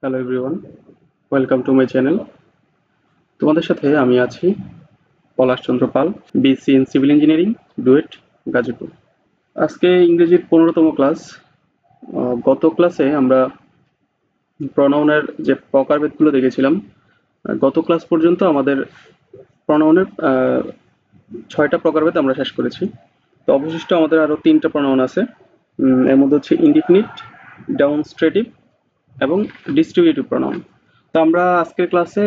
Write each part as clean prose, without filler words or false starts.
Hello everyone, welcome to my channel. তোমাদের সাথে আমি আছি Palash Chandra Pal, BSc in civil engineering, DUET, Gazipur. আজকে ইংরেজির 15তম ক্লাস। গত ক্লাসে আমরা প্রনাউনের যে প্রকারভেদগুলো দেখেছিলাম। গত ক্লাস পর্যন্ত আমাদের প্রনাউনের 6টা প্রকারভেদ আমরা শেষ করেছি। তো অবশিষ্ট আমাদের আরও 3টা প্রনাউন আছে। এর মধ্যে হচ্ছে ইনডিফিনিট, ডেমনস্ট্রেটিভ এবং ডিস্ট্রিবিউটিভ প্রনাউন। তো আমরা আজকের ক্লাসে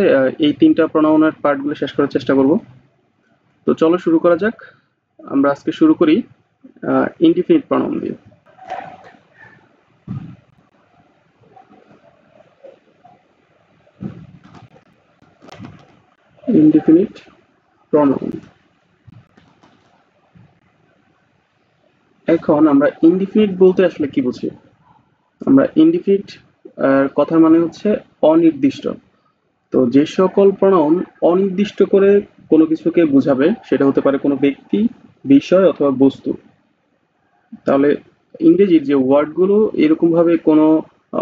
এই 3টা প্রনাউনের পার্টগুলো শেষ করার চেষ্টা করব। তো চলো শুরু করা যাক। আমরা আজকে শুরু করি ইনডিফিনিট প্রনাউন দিয়ে। Indefinite pronoun. এখন আমরা ইনডিফিনিট বলতে আসলে কি বুঝি? আমরা ইনডিফিনিট কথার মানে হচ্ছে অনির্দিষ্ট। তো যে সকল প্রনাউন অনির্দিষ্ট করে কোনো কিছুকে বোঝাবে, সেটা হতে পারে কোনো ব্যক্তি, বিষয় অথবা বস্তু। তাহলে ইংরেজির যে ওয়ার্ডগুলো এরকমভাবে কোনো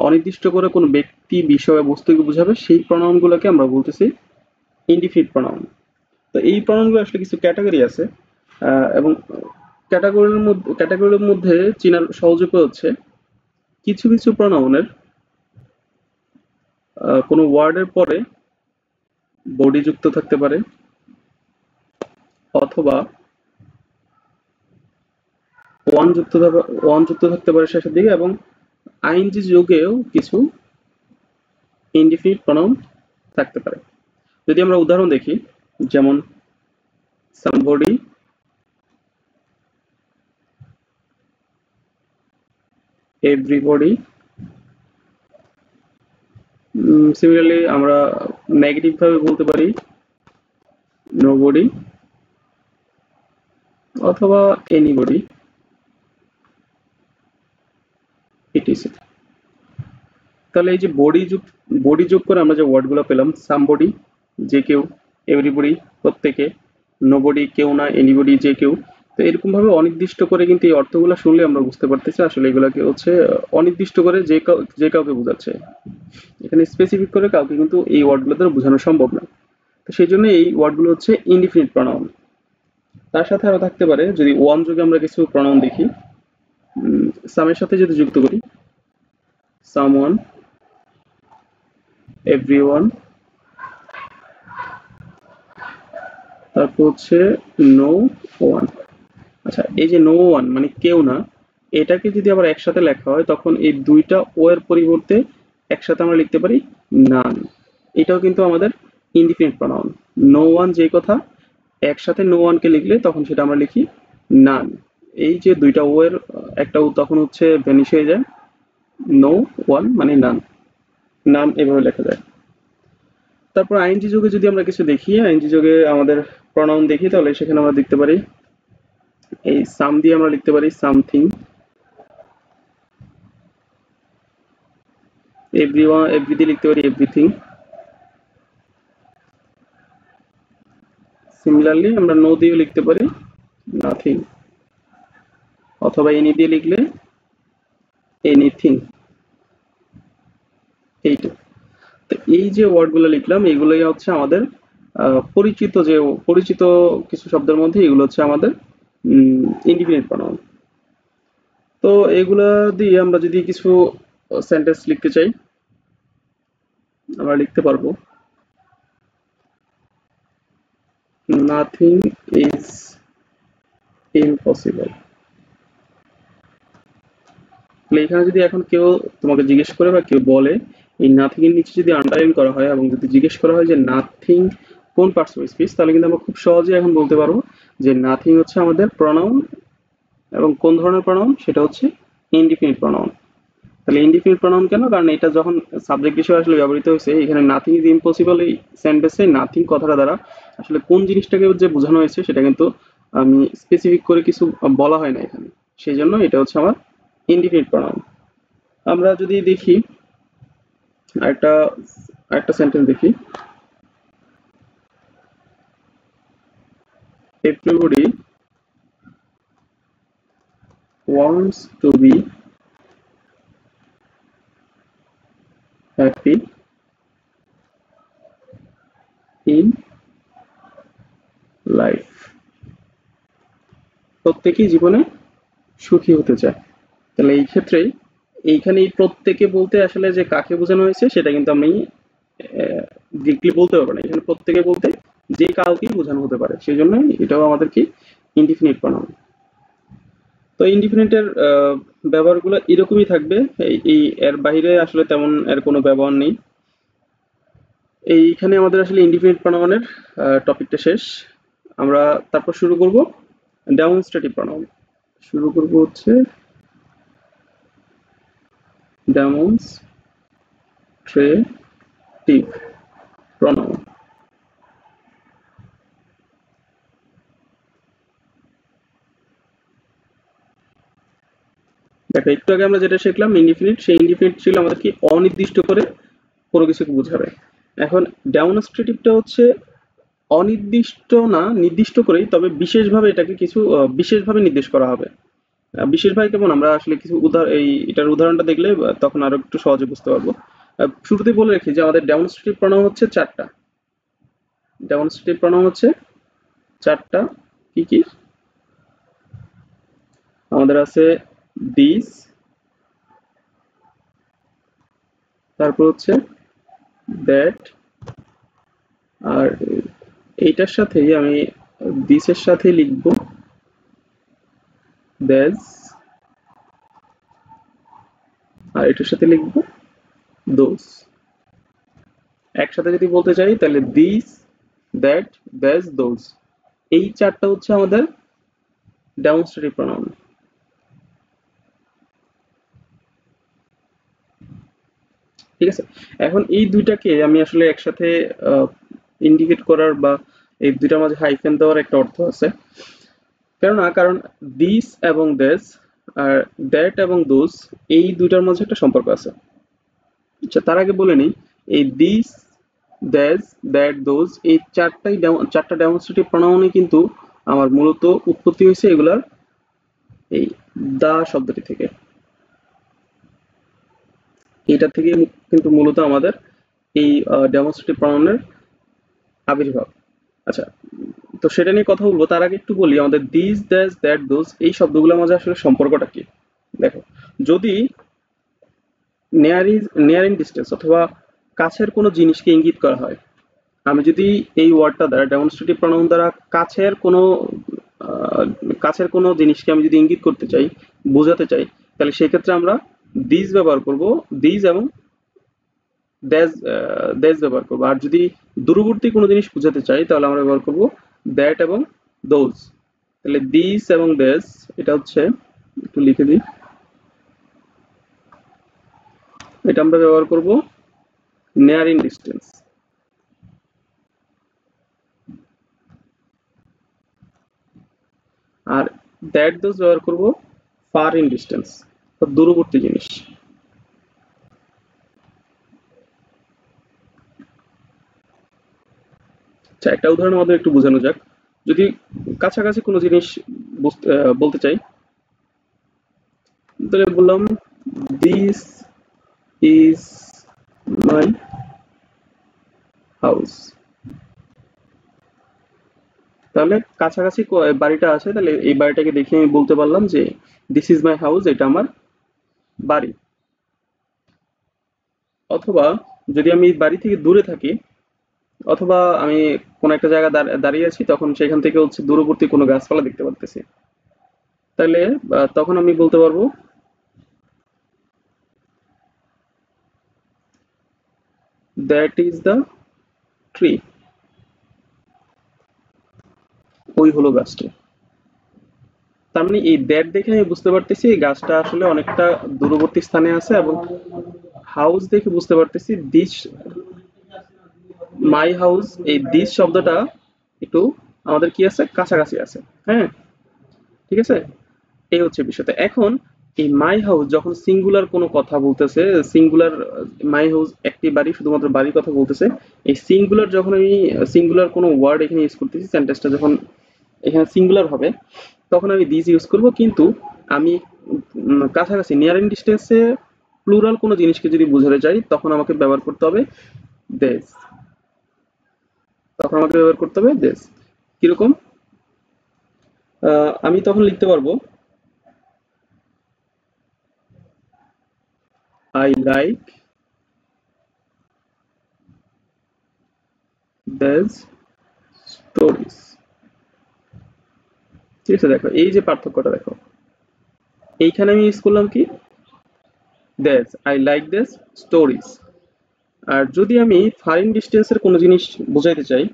অনির্দিষ্ট করে কোনো ব্যক্তি, বিষয় বা বস্তুকে বোঝাবে, সেই প্রনাউনগুলোকে আমরা বলতেছি ইনডিফিনিট প্রনাউন। তো এই প্রনাউনগুলো আসলে কিছু ক্যাটাগরি আছে, এবং ক্যাটাগরির মধ্যে চেনার সহজ উপায় হচ্ছে কিছু কিছু প্রনাউনের কোনো ওয়ার্ডের পরে বডি যুক্ত থাকতে পারে, অথবা ওয়ান যুক্ত থাকতে পারে শেষের দিকে, এবং আইএনজি যুগেও কিছু ইনডিফিনিট প্রনাউন থাকতে পারে। যদি আমরা উদাহরণ দেখি, যেমন somebody, everybody। সিমিলারলি আমরা নেগেটিভ ভাবে বলতে পারি nobody অথবা anybody, etc। তাহলে এই যে বডি যোগ করে আমরা যে ওয়ার্ডগুলো পেলাম, somebody যে কেউ, everybody প্রত্যেকে, nobody কেউ না, anybody যে কেউ। তো এরকম ভাবে অনির্দিষ্ট করে কিন্তু এই অর্থগুলো শুনলে আমরা বুঝতে পারতেছি আসলে এগুলাকে হচ্ছে অনির্দিষ্ট করে যে কাউকে বোঝাচ্ছে। এখানে স্পেসিফিক করে কাউকে কিন্তু এই ওয়ার্ডগুলো দ্বারা বোঝানো সম্ভব না। তো সেই জন্য এই ওয়ার্ডগুলো হচ্ছে ইনডিফিনিট প্রনাউন। তার সাথে আরো থাকতে পারে, যদি ওয়ান যুগে আমরা কিছু প্রনাউন দেখি, সামের সাথে যদি যুক্ত করি, সামওয়ান, এভরিওয়ান, তারপর হচ্ছে নো ওয়ান। আচ্ছা, এই যে নো ওয়ান মানে কেউ না, এটাকে যদি আবার একসাথে লেখা হয় তখন এই দুইটা ও এর পরিবর্তে একসাথে আমরা লিখতে পারি নান। এটাও কিন্তু আমাদের ইনডিফিনিট প্রনাউন। নো ওয়ান যে কথা, একসাথে নো ওয়ানকে লিখলে তখন সেটা আমরা লিখি নান। এই যে দুইটা ও এর একটা ও তখন হচ্ছে ভ্যানিশ হয়ে যায়, নো ওয়ান মানে নান। নান এভাবে লেখা যায়। তারপর আইএনজি যুগে যদি আমরা কিছু দেখি, আইএনজি যুগে আমাদের প্রনাউন দেখি, তাহলে সেখানে আমরা দেখতে পারি এই সাম দিয়ে আমরা লিখতে পারি সামথিং, এভরিওয়ান এভরি দিয়ে লিখতে পারি এভরিথিং। সিমিলারলি আমরা নো দিয়েও লিখতে পারি নাথিং, অথবা এনি দিয়ে লিখলে এনিথিং। এইটা। তো এই যে ওয়ার্ডগুলো লিখলাম এগুলোই হচ্ছে আমাদের পরিচিত কিছু শব্দের মধ্যে এগুলো হচ্ছে আমাদের ইনডিফিনিট প্রনাউন। তো এগুলা দিয়ে আমরা যদি কিছু সেন্টেন্স লিখতে চাই, আমরা লিখতে পারবো নাথিং ইজ ইম্পসিবল। এখানে যদি এখন কেউ তোমাকে জিজ্ঞেস করে বা কেউ বলে এই নাথিং এর নিচে যদি আন্ডারলাইন করা হয় এবং যদি জিজ্ঞেস করা হয় যে নাথিং কোন পার্টস অফ স্পিচ, তাহলে কিন্তু আমরা খুব সহজে এখন বলতে পারবো যে নাথিং হচ্ছে আমাদের প্রনাউন, এবং কোন ধরনের প্রনাউন সেটা হচ্ছে ইনডিফিনিট প্রনাউন। তাহলে ইনডিফিনিট প্রনাউন কেন? কারণ এটা যখন সাবজেক্ট হিসেবে আসলে ব্যবহৃত হয়েছে, এখানে নাথিং ইজ ইম্পসিবল এই সেন্টেন্সে নাথিং কথাটা দ্বারা আসলে কোন জিনিসটাকে যে বোঝানো হয়েছে সেটা কিন্তু আমি স্পেসিফিক করে কিছু বলা হয় না এখানে। সেই জন্য এটা হচ্ছে আমার ইনডিফিনিট প্রনাউন। আমরা যদি দেখি আরেকটা আরেকটা সেন্টেন্স দেখি, everybody wants to be happy in life, প্রত্যেকেই জীবনে সুখী হতে চায়। তাহলে এই ক্ষেত্রে এইখানে এই প্রত্যেকে বলতে আসলে যে কাকে বোঝানো হয়েছে সেটা কিন্তু আমি ডিরেক্টলি বলতে পারবো না। এখানে প্রত্যেকে বলতে যে কাউকেই বোঝানো হতে পারে, সেই জন্য এটাও আমাদের কি ইনডিফিনিট প্রনাউন। তো ইনডিফিনিটের ব্যবহারগুলো এরকমই থাকবে, এই এর বাইরে আসলে তেমন এর কোনো ব্যবহার নেই। এইখানে আমাদের আসলে ইনডিফিনিট প্রনাউনের টপিকটা শেষ। আমরা তারপর শুরু করব ডেমনস্ট্রেটিভ প্রনাউন। শুরু করব হচ্ছে ডেমনস্ট্রেটিভ প্রনাউন। দেখো একটু আগে আমরা যেটা শিখলাম ইনডিফিনিট, সেই ইনডিফিনিট ছিল আমাদের কি অনির্দিষ্ট করে কোনো কিছুকে বোঝাবে। এখন ডেমনস্ট্রেটিভটা হচ্ছে অনির্দিষ্ট না, নির্দিষ্ট করেই, তবে বিশেষভাবে এটাকে কিছু বিশেষভাবে নির্দেশ করা হবে। বিশেষভাবে কেমন, আমরা আসলে কিছু এটার উদাহরণটা দেখলে তখন আরো একটু সহজে বুঝতে পারবো। শুরুতেই বলে রাখি যে আমাদের ডেমনস্ট্রেটিভ প্রনাউন হচ্ছে চারটা। ডেমনস্ট্রেটিভ প্রনাউন হচ্ছে চারটা। কি কি? আমাদের আছে দিস, তারপর হচ্ছে দ্যাট, আর এইটার সাথেই আমি দিসের সাথে লিখবো দ্যাজ, আর এটার সাথে লিখবো দোজ। একসাথে যদি বলতে চাই তাহলে দিস, দ্যাট, দ্যাজ, দোজ। এই চারটা হচ্ছে আমাদের ডেমনস্ট্রেটিভ প্রনাউন। ঠিক আছে, এখন এই দুইটাকে আমি আসলে একসাথে ইন্ডিকেট করার বা এই দুইটার মাঝে হাইফেন দেওয়ার একটা অর্থ আছে। কারণ দিস এবং দেস আর দ্যাট এবং দোজ, এই দুইটার মাঝে একটা সম্পর্ক আছে। আচ্ছা, তার আগে বলে নিই, এই দিস, দ্যাজ, দ্যাট, দোজ, এই চারটা ডেমনস্ট্রেটিভ প্রনাউনে কিন্তু আমার মূলত উৎপত্তি হয়েছে এগুলার এই দা শব্দটি থেকে। এটা থেকে কিন্তু মূলত আমাদের এই ডেমনস্ট্রেটিভ প্রনাউনের আবির্ভাব। আচ্ছা, তো সেটা নিয়ে কথা বলবো, তার আগে একটু বলি আমাদের দিস, দ্যাজ, দ্যাট, দোজ এই শব্দগুলোর মাঝে আসলে সম্পর্কটা কি। দেখো, যদি নিয়ার ইন ডিস্টেন্স অথবা কাছের কোনো জিনিসকে ইঙ্গিত করা হয়, আমি যদি এই ওয়ার্ডটা দ্বারা ডেমনস্ট্রেটিভ প্রনাউন দ্বারা আহ, কাছের কোনো জিনিসকে আমি যদি ইঙ্গিত করতে চাই, বোঝাতে চাই, তাহলে সেই ক্ষেত্রে আমরা দিস ব্যবহার করব, দিস এবং দ্যাজ ব্যবহার করবো। আর যদি দূরবর্তী কোনো জিনিস বোঝাতে চাই তাহলে আমরা ব্যবহার করব দ্যাট এবং দোজ। তাহলে দিস এবং দ্যাজ, এটা হচ্ছে, একটু লিখে দিই, এটা আমরা ব্যবহার করব নিয়ার ইন ডিস্টেন্স। আর দ্যাট দোজ ব্যবহার করব ফার ইন ডিস্টেন্স, দূরবর্তী জিনিস। আচ্ছা, একটা উদাহরণ আমাদের একটু বোঝানো যাক। যদি কাছাকাছি কোনো জিনিস বলতে চাই, তাহলে বললাম দিস ইজ মাই হাউস। তাহলে কাছাকাছি বাড়িটা আছে, তাহলে এই বাড়িটাকে দেখে আমি বলতে পারলাম যে দিস ইজ মাই হাউস, এটা আমার বাড়ি। অথবা যদি আমি বাড়ি থেকে দূরে থাকি, অথবা আমি কোনো একটা জায়গায় দাঁড়িয়ে আছি, তখন সেখান থেকে হচ্ছে দূরবর্তী কোনো গাছপালা দেখতে পারতেছি, তাহলে তখন আমি বলতে পারবো দ্যাট ইজ দ্য ট্রি, ওই হলো গাছটি। তার মানে এই দ্যাট দেখে আমি বুঝতে পারতেছি এই গাছটা আসলে অনেকটা দূরবর্তী স্থানে আছে, এবং হাউস দেখে বুঝতে পারতেছি দিস মাই হাউস, এই দিস শব্দটা একটু আমাদের কি আছে, কাছাকাছি আছে। হ্যাঁ, ঠিক আছে, এই হচ্ছে বিষয়টা। এখন এই মাই হাউস যখন সিঙ্গুলার কোনো কথা বলতেছে, সিঙ্গুলার মাই হাউস একটি বাড়ি, শুধুমাত্র বাড়ির কথা বলতেছে, এই সিঙ্গুলার যখন আমি সিঙ্গুলার কোনো ওয়ার্ড এখানে ইউজ করতেছি, সেন্টেন্সটা যখন এখানে সিঙ্গুলার হবে, তখন আমি দিস ইউজ করব। কিন্তু আমি কাছাকাছি নিয়ার ইন ডিস্টেন্সে প্লুরাল কোনো জিনিসকে যদি বোঝাতে চাই তখন আমাকে ব্যবহার করতে হবে দেস। কিরকম? আমি তখন লিখতে পারবো আই লাইক দেস স্টোরিজ। ঠিক আছে, দেখো এই যে পার্থক্যটা দেখো, এইখানে আমি ইউজ করলাম কি দেস, আই লাইক দেস স্টোরিজ। আর যদি আমি ফারিন ডিস্টেন্সের কোনো জিনিস বোঝাইতে চাই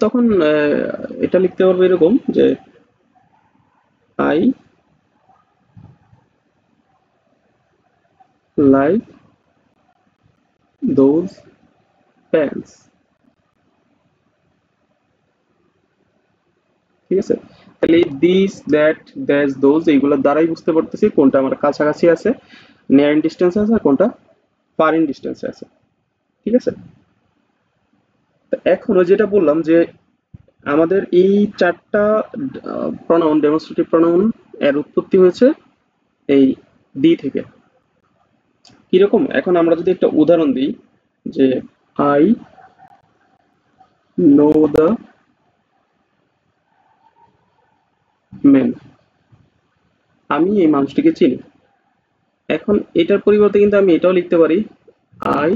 তখন এটা লিখতে পারবো এরকম যে আই লাইক দোজ প্যান্টস। ঠিক আছে, তাহলে এই দিস দ্যাট দ্যাস দোজ এইগুলোর দ্বারাই বুঝতে পারতেছি কোনটা আমার কাছাকাছি আছে, নিয়ার ইন ডিস্টেন্স আছে, আর কোনটা ফার ইন ডিস্টেন্সে আছে। ঠিক আছে, তো এখন ওই যেটা বললাম যে আমাদের এই চারটা প্রনাউন, ডেমনস্ট্রেটিভ প্রনাউন এর উৎপত্তি হয়েছে এই দি থেকে। কিরকম? এখন আমরা যদি একটা উদাহরণ দিই যে আই নো দ্য ম্যান, আমি এই মানুষটিকে চিনি। এখন এটার পরিবর্তে কিন্তু আমি এটাও লিখতে পারি আই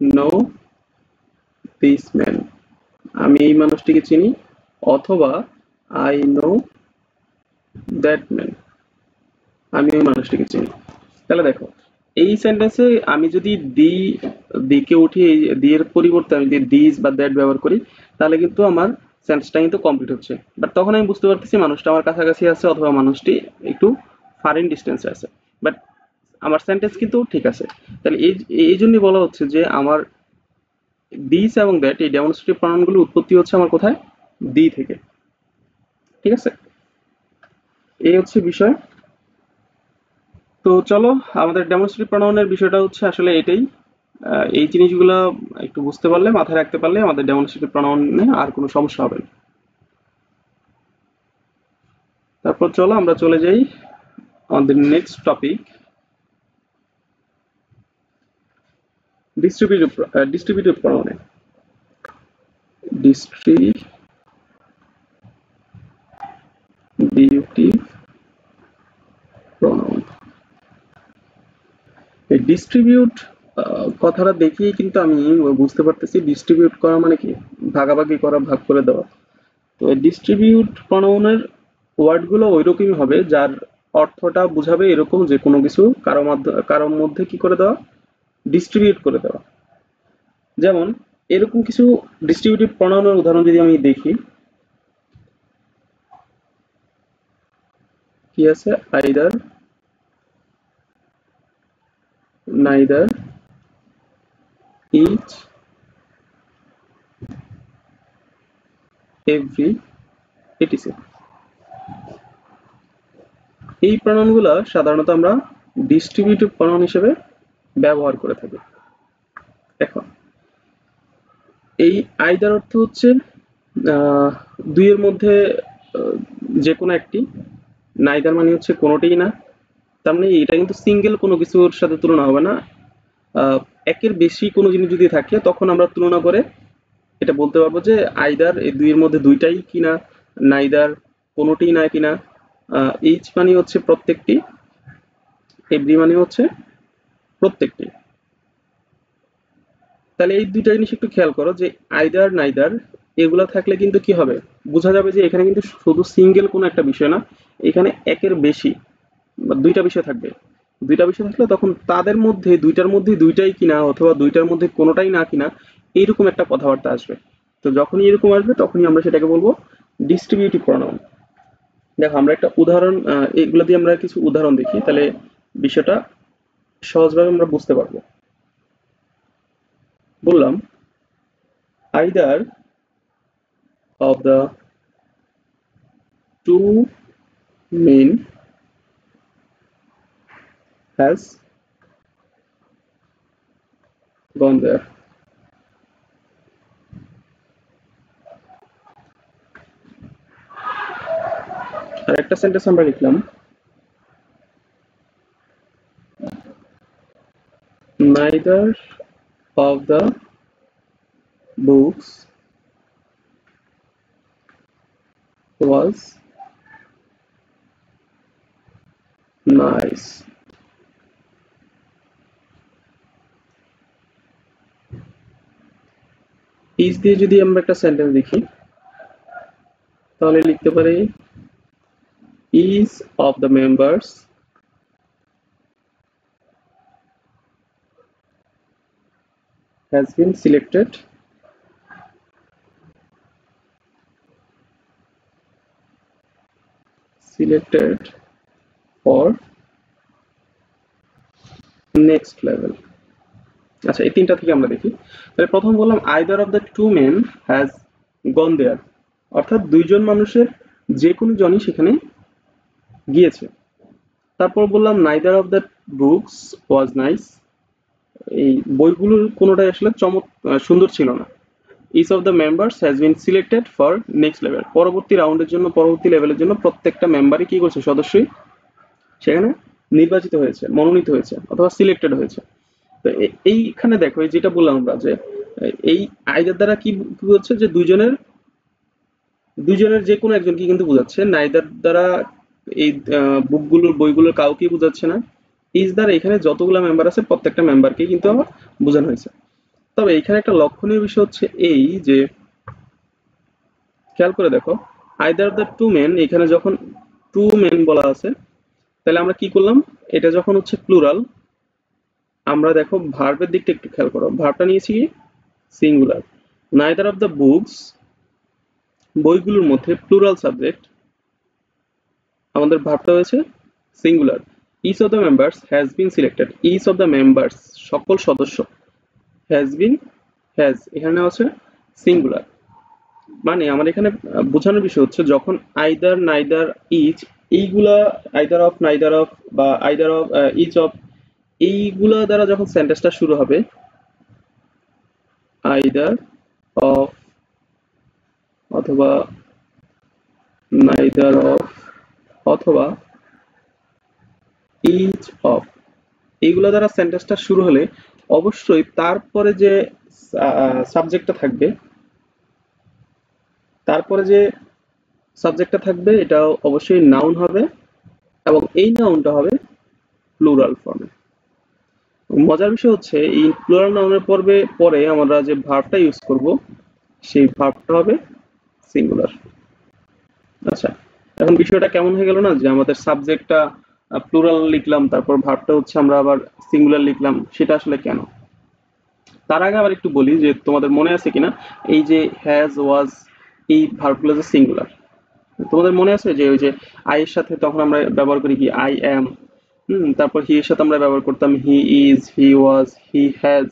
নো দিস ম্যান, আমি এই মানুষটিকে চিনি, অথবা আই নো দ্যাট ম্যান, আমি ওই মানুষটিকে চিনি। তাহলে দেখো এই সেন্টেন্সে আমি যদি দিকে উঠিয়ে এই দি এর পরিবর্তে আমি যদি দিস বা দ্যাট ব্যবহার করি তাহলে কিন্তু আমার সেন্টেন্সটা কিন্তু কমপ্লিট হচ্ছে। বাট তখন আমি বুঝতে পারতেছি মানুষটা আমার কাছাকাছি আছে অথবা মানুষটি একটু ফারিন ডিস্টেন্সে আছে, বাট আমার সেন্টেন্স কিন্তু ঠিক আছে। তাহলে এই এই জন্যই বলা হচ্ছে যে আমার দিস এবং দ্যাট এই ডেমনস্ট্রেটিভ প্রনাউনগুলো উৎপত্তি হচ্ছে আমার কোথায়, দি থেকে। ঠিক আছে, এই হচ্ছে বিষয়। তো চলো, আমাদের ডেমনস্ট্রেটিভ প্রনাউনের বিষয়টা হচ্ছে আসলে এটাই। এই জিনিসগুলো একটু বুঝতে পারলে, মাথায় রাখতে পারলে আমাদের ডেমনস্ট্রেটিভ প্রনাউনে আর কোনো সমস্যা হবে না। তারপর চলো আমরা চলে যাই আমাদের নেক্সট টপিক, ডিস্ট্রিবিউটিভ প্রনাউনে। ডিস্ট্রিবিউটিভ প্রনাউন, এই ডিস্ট্রিবিউট কথাটা দেখেই কিন্তু আমি বুঝতে পারতেছি ডিস্ট্রিবিউট করা মানে কি, ভাগাভাগি করা, ভাগ করে দেওয়া। তো ডিস্ট্রিবিউট প্রনাউনের ওয়ার্ডগুলো ওইরকমই হবে যার অর্থটা বুঝাবে এরকম যে কোনো কিছু কারোর মধ্যে কি করে দেওয়া, ডিস্ট্রিবিউট করে দেওয়া। যেমন এরকম কিছু ডিস্ট্রিবিউটিভ প্রনাউনের উদাহরণ যদি আমি দেখি, কি আছে, either, neither, each, every, etc. এই প্রনাউনগুলো সাধারণত আমরা ডিস্ট্রিবিউটিভ প্রনাউন হিসেবে ব্যবহার করে থাকি। এখন এই আইদার অর্থ হচ্ছে দুইয়ের মধ্যে আহ, যে কোনো একটি, নাইদার মানে হচ্ছে কোনোটিই না। তার মানে এটা কিন্তু সিঙ্গেল কোনো কিছুর সাথে তুলনা হবে না। আহ, একের বেশি কোনো জিনিস যদি থাকে তখন আমরা তুলনা করে এটা বলতে পারবো যে আইদার এই দুইয়ের মধ্যে দুইটাই কিনা, নাইদার কোনোটিই না কিনা। এইচ মানে হচ্ছে প্রত্যেকটি, এভরি মানে হচ্ছে প্রত্যেকটি। তাহলে এই দুইটা জিনিস একটু খেয়াল করো যে আইদার, নাইদার এগুলা থাকলে কিন্তু কি হবে, বোঝা যাবে যে এখানে কিন্তু শুধু সিঙ্গেল কোনো একটা বিষয় না, এখানে একের বেশি বা দুইটা বিষয় থাকবে। দুইটা বিষয় থাকলে তখন তাদের মধ্যে দুইটার মধ্যে দুইটাই কিনা অথবা দুইটার মধ্যে কোনোটাই না কিনা এইরকম একটা কথাবার্তা আসবে। তো যখনই এরকম আসবে তখনই আমরা সেটাকে বলবো ডিস্ট্রিবিউটিভ প্রনাউন। দেখো আমরা একটা উদাহরণ, এগুলো দিয়ে আমরা কিছু উদাহরণ দেখি, তাহলে বিষয়টা সহজভাবে আমরা বুঝতে পারবো। বললাম either of the two men has gone there. আর একটা সেন্টেন্স আমরা লিখলাম neither of the books was nice. Is দিয়ে যদি আমরা একটা সেন্টেন্স দেখি তাহলে লিখতে পারি is of the members has been selected for next level. আচ্ছা, এই তিনটা থেকে আমরা দেখি। তাহলে প্রথম বললাম either of the two men has gone there, অর্থাৎ দুইজন মানুষের যে কোনো জনই সেখানে গিয়েছে। তারপর বললাম neither of the books was nice, এই বইগুলোর কোনোটাই আসলে সুন্দর ছিল না। Each of the members has been selected for next level, পরবর্তী রাউন্ডের জন্য, পরবর্তী লেভেলের জন্য প্রত্যেকটা মেম্বারই কি করছে, সদস্যই সেখানে নির্বাচিত হয়েছে, মনোনীত হয়েছে অথবা সিলেক্টেড হয়েছে। তো এইখানে দেখো, এই যেটা বললাম আমরা যে এই আইদার দ্বারা কি বোঝাচ্ছে, যে দুইজনের যে কোনো একজনকে কিন্তু বোঝাচ্ছে। নাইদার দ্বারা এই বইগুলোর কাউকে বোঝাচ্ছে না। ইজ দ্বারা এখানে যতগুলো মেম্বার আছে প্রত্যেকটা মেম্বারকে কিন্তু আবার বোঝানো হয়েছে। তবে এখানে একটা লক্ষণীয় বিষয় হচ্ছে এই যে, খেয়াল করে দেখো, either of the two men, এখানে যখন টু মেন বলা আছে তাহলে আমরা কি করলাম, এটা যখন হচ্ছে প্লুরাল, আমরা দেখো ভার্বের দিকটা একটু খেয়াল করো, ভার্বটা নিয়েছি কি singular. Neither of the books, বইগুলোর মধ্যে প্লুরাল সাবজেক্ট, আমাদের ভার্বটা হয়েছে singular. Each of the members has been selected, each of the members সকল সদস্য, হ্যাজ বিন, হ্যাজ এখানে আছে সিঙ্গুলার। মানে আমার এখানে বোঝানোর বিষয় হচ্ছে যখন আইদার, নাইদার, ইচ, এইগুলা নাইদার অফ বা আইদার অফ, ইচ অফ, এইগুলা দ্বারা যখন সেন্টেন্সটা শুরু হবে, আইদার অফ অথবা নাইদার অফ অথবা ইচ অফ, এইগুলো দ্বারা সেন্টেন্সটা শুরু হলে অবশ্যই তারপরে যে সাবজেক্টটা থাকবে, এটা অবশ্যই নাউন হবে এবং এই নাউনটা হবে প্লুরাল ফর্মে। মজার বিষয় হচ্ছে এই প্লুরাল নাউনের পরে আমরা যে ভার্বটা ইউজ করব সেই ভার্বটা হবে সিঙ্গুলার। আচ্ছা, এখন বিষয়টা কেমন হয়ে গেল না, যে আমাদের সাবজেক্টটা প্লুরাল লিখলাম, তারপর ভার্বটা হচ্ছে আমরা আবার সিঙ্গুলার লিখলাম, সেটা আসলে কেন? তার আগে আবার একটু বলি যে তোমাদের মনে আছে কিনা এই যে হ্যাজ, ওয়াজ, এই ভার্বগুলো যে সিঙ্গুলার, তোমাদের মনে আছে যে ওই যে আই এর সাথে তখন আমরা ব্যবহার করি কি আই অ্যাম, তারপর হি এর সাথে আমরা ব্যবহার করতাম he is, he was, he has.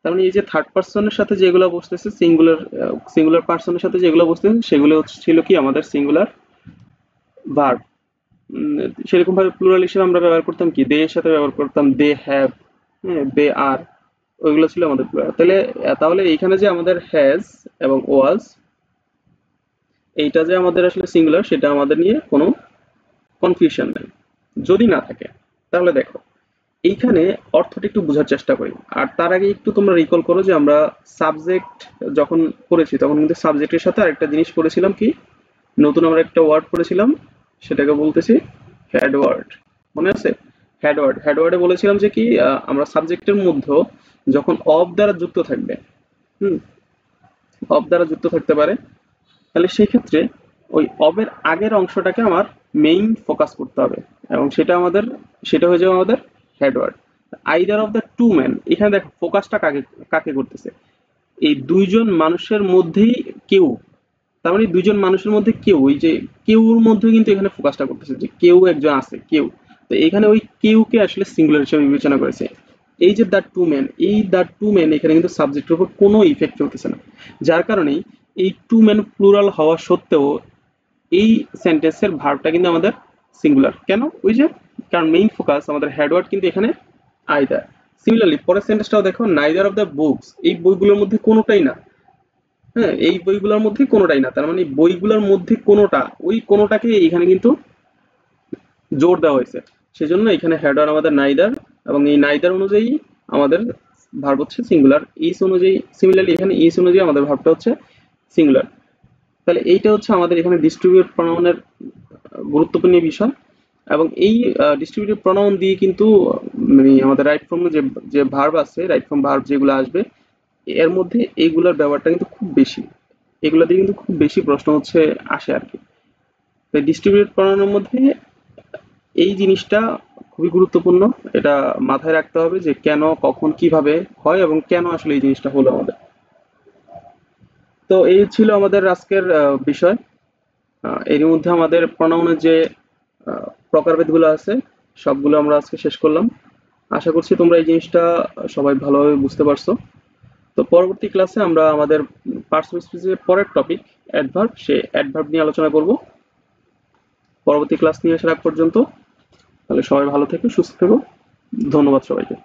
তার মানে এই যে থার্ড পার্সনের সাথে যেগুলো বসতেছে, সিঙ্গুলার পার্সনের সাথে যেগুলো বসতেছে সেগুলো ছিল কি আমাদের সিঙ্গুলার ভার্ব। সেরকম ভাবে প্লুরাল হিসেবে আমরা ব্যবহার করতাম কি দে এর সাথে ব্যবহার করতাম দে হ্যাভ, দে আর, ওইগুলো ছিল আমাদের প্লুরাল। তাহলে এইখানে যে আমাদের হ্যাজ এবং ওয়াজ, এইটা যে আমাদের আসলে সিঙ্গুলার, সেটা আমাদের নিয়ে কোনো কনফিউশন নেই। যদি না থাকে তাহলে দেখো এইখানে অর্থটা একটু বোঝার চেষ্টা করি। আর তার আগে একটু তোমরা রিকল করো যে আমরা সাবজেক্ট যখন পড়েছি তখন কিন্তু সাবজেক্টের সাথে আরেকটা জিনিস পড়েছিলাম কি, নতুন আমরা একটা ওয়ার্ড পড়েছিলাম, সেটাকে বলতেছি হেড ওয়ার্ড। মনে আছে? হেড ওয়ার্ডে বলেছিলাম যে কি আমরা সাবজেক্টের মধ্যে যখন অফ দ্বারা যুক্ত থাকবে, হুম অফ দ্বারা যুক্ত থাকতে পারে, তাহলে সেই ক্ষেত্রে ওই অবের আগের অংশটাকে আমার মেইন ফোকাস করতে হবে এবং সেটা হয়ে যাবে আমাদের headward. Either of the to man, এখানে দেখো ফোকাসটা কাকে কাকে করতেছে, এই দুইজন মানুষের মধ্যেই কেউ, তার মানে দুইজন মানুষের মধ্যে কেউ, ওই যে কেউর মধ্যে কিন্তু এখানে ফোকাসটা করতেছে যে কেউ একজন আছে, কেউ। তো এখানে ওই কেউকে আসলে সিঙ্গুলার হিসেবে বিবেচনা করেছে। এই যে দ্য টু ম্যান এখানে কিন্তু সাবজেক্টের উপর কোনো ইফেক্ট ফেলতেছে না, যার কারণে এই টু ম্যান প্লুরাল হওয়া সত্ত্বেও এই সেন্টেন্সের ভার্বটা কিন্তু আমাদের সিঙ্গুলার। কেন? ওই যে কারণ মেইন ফোকাস আমাদের হেডওয়ার্ড কিন্তু এখানে আইদার। সিমিলারলি পরের সেন্টেন্সটাও দেখো, নাইদার অফ দ্য বুকস, এই বইগুলোর মধ্যে কোনোটাই না। হ্যাঁ, এই বইগুলোর মধ্যে কোনোটাই না, তার মানে বইগুলোর মধ্যে কোনোটা, ওই কোনোটাকে এখানে কিন্তু জোর দেওয়া হয়েছে। সেজন্য এখানে হেডওয়ার্ড আমাদের নাইদার এবং এই নাইদার অনুযায়ী আমাদের ভার্ব হচ্ছে সিঙ্গুলার, ইজ অনুযায়ী সিমিলারলি এখানে ইজ অনুযায়ী আমাদের ভার্বটা হচ্ছে সিঙ্গুলার। তাহলে এইটা হচ্ছে আমাদের এখানে ডিস্ট্রিবিউট প্রনাউনের গুরুত্বপূর্ণ বিষয়। এবং এই ডিস্ট্রিবিউটিভ প্রনাউন দিয়ে কিন্তু মানে আমাদের রাইট ফর্ম যে যে ভার্ব আছে, রাইট ফর্ম ভার্ব যেগুলো আসবে এর মধ্যে এইগুলোর ব্যবহারটা কিন্তু খুব বেশি। এগুলো দিয়ে কিন্তু খুব বেশি প্রশ্ন হচ্ছে আসে আর কি। তো ডিস্ট্রিবিউটেড প্রনাউনের মধ্যে এই জিনিসটা খুবই গুরুত্বপূর্ণ। এটা মাথায় রাখতে হবে যে কেন, কখন, কিভাবে হয় এবং কেন আসলে এই জিনিসটা হলো আমাদের। তো এই ছিল আমাদের আজকের বিষয়। এর মধ্যে আমাদের প্রনাউনের যে প্রকারভেদগুলো আছে সবগুলো আমরা আজকে শেষ করলাম। আশা করছি তোমরা এই জিনিসটা সবাই ভালোভাবে বুঝতে পারছো। তো পরবর্তী ক্লাসে আমরা আমাদের পার্সোনাল স্পিচের পরের টপিক অ্যাডভার্ব, সে অ্যাডভার্ব নিয়ে আলোচনা করব। পরবর্তী ক্লাস নিয়ে আসার আগ পর্যন্ত তাহলে সবাই ভালো থেকো, সুস্থ থেকো। ধন্যবাদ সবাইকে।